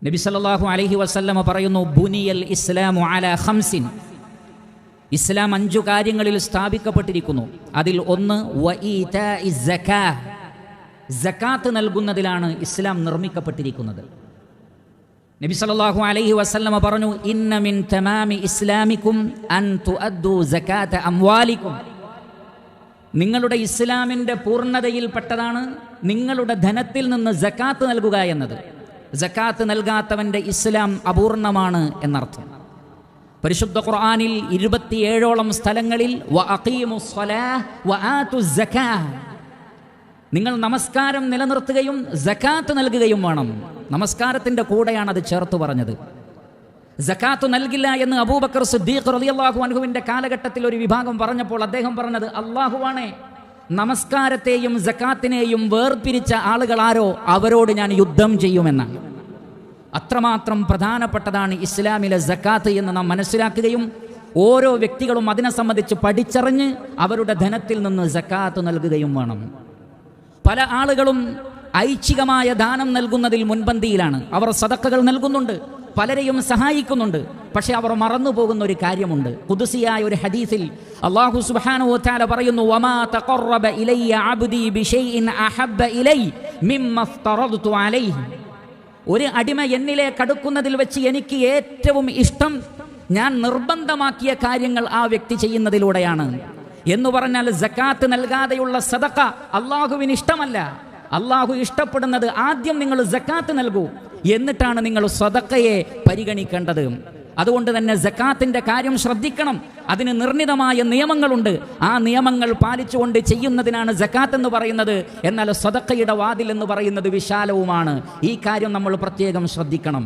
നബി സല്ലല്ലാഹു അലൈഹി വസല്ലമ പറയുന്നു, ബുനിയൽ ഇസ്ലാമു അലാ ഖംസിൻ, ഇസ്ലാം 5 കാര്യങ്ങളിൽ സ്ഥാപിക്കപ്പെട്ടിരിക്കുന്നു. അതിൽ ഒന്ന് വഈതാഇസ് സകാത്ത്, സകാത്ത് നൽകുന്നതിലാണ് ഇസ്ലാം നിർമ്മിക്കപ്പെട്ടിരിക്കുന്നത്. നബി സല്ലല്ലാഹു അലൈഹി വസല്ലമ പറഞ്ഞു, ഇന്ന മിൻ തമാമി ഇസ്ലാമിക്കും അൻ തുഅദ്ദു സകാത അംവാലിക്കും, നിങ്ങളുടെ ഇസ്ലാമിൻ്റെ പൂർണ്ണതയിൽപ്പെട്ടതാണ് നിങ്ങളുടെ ധനത്തിൽ നിന്ന് സകാത്ത് നൽകുക എന്നത്. സകാത്ത് നൽകാത്തവൻ്റെ ഇസ്ലാം അപൂർണമാണ് എന്നർത്ഥം. പരിശുദ്ധ ഖുർആനിൽ 27ഓളം സ്ഥലങ്ങളിൽ വഅഖീമുസ് സ്വലാഹ് വആതുസ് സകാത്ത്, നിങ്ങൾ നമസ്കാരം നിലനിർത്തുകയും സകാത്ത് നൽകുകയും വേണം. നമസ്കാരത്തിൻ്റെ കൂടെയാണ് അത് ചേർത്ത് പറഞ്ഞത്. സകാത്ത് നൽകില്ല എന്ന് അബൂബക്കർ സിദ്ദീഖ് റളിയല്ലാഹു അൻഹുവിൻ്റെ കാലഘട്ടത്തിൽ ഒരു വിഭാഗം പറഞ്ഞപ്പോൾ അദ്ദേഹം പറഞ്ഞത്, അല്ലാഹുവാണേ, നമസ്കാരത്തെയും സകാത്തിനെയും വേർപിരിച്ച ആളുകളാരോ അവരോട് ഞാൻ യുദ്ധം ചെയ്യുമെന്നാണ്. അത്രമാത്രം പ്രധാനപ്പെട്ടതാണ് ഇസ്ലാമിലെ സകാത്ത് എന്ന് നാം മനസ്സിലാക്കുകയും ഓരോ വ്യക്തികളും അതിനെ സംബന്ധിച്ച് പഠിച്ചറിഞ്ഞ് അവരുടെ ധനത്തിൽ നിന്ന് സകാത്ത് നൽകുകയും വേണം. പല ആളുകളും ഐച്ഛികമായ ദാനം നൽകുന്നതിൽ മുൻപന്തിയിലാണ്. അവർ സദഖകൾ നൽകുന്നുണ്ട്, പലരെയും സഹായിക്കുന്നുണ്ട്. പക്ഷെ അവർ മറന്നു പോകുന്ന ഒരു കാര്യമുണ്ട്. ഖുദ്സിയായ ഒരു ഹദീസിൽ അല്ലാഹു സുബ്ഹാനഹു വ തആല പറയുന്നു, വമാ തഖറബ ഇലയ്യ അബ്ദി ബിശൈഇൻ അഹബ്ബ ഇലൈ മിമ്മ ഫ്തറദ്തു അലൈഹി, ഒരു അടിമ എന്നിലേക്ക് അടുക്കുന്നതിൽ വെച്ച് എനിക്ക് ഏറ്റവും ഇഷ്ടം ഞാൻ നിർബന്ധമാക്കിയ കാര്യങ്ങൾ ആ വ്യക്തി ചെയ്യുന്നതിലൂടെയാണ് എന്ന് പറഞ്ഞാൽ സകാത്ത് നൽകാതെയുള്ള സദഖ അല്ലാഹുവിന് ഇഷ്ടമല്ല. അല്ലാഹു ഇഷ്ടപ്പെടുന്നത് ആദ്യം നിങ്ങൾ സകാത്ത് നൽകൂ, എന്നിട്ടാണ് നിങ്ങൾ സദഖയെ പരിഗണിക്കേണ്ടത്. അതുകൊണ്ട് തന്നെ സകാത്തിന്റെ കാര്യം ശ്രദ്ധിക്കണം. അതിന് നിർണിതമായ നിയമങ്ങളുണ്ട്. ആ നിയമങ്ങൾ പാലിച്ചുകൊണ്ട് ചെയ്യുന്നതിനാണ് സകാത്ത് എന്ന് പറയുന്നത്. എന്നാൽ സദഖയുടെ വാതിൽ എന്ന് പറയുന്നത് വിശാലവുമാണ്. ഈ കാര്യം നമ്മൾ പ്രത്യേകം ശ്രദ്ധിക്കണം.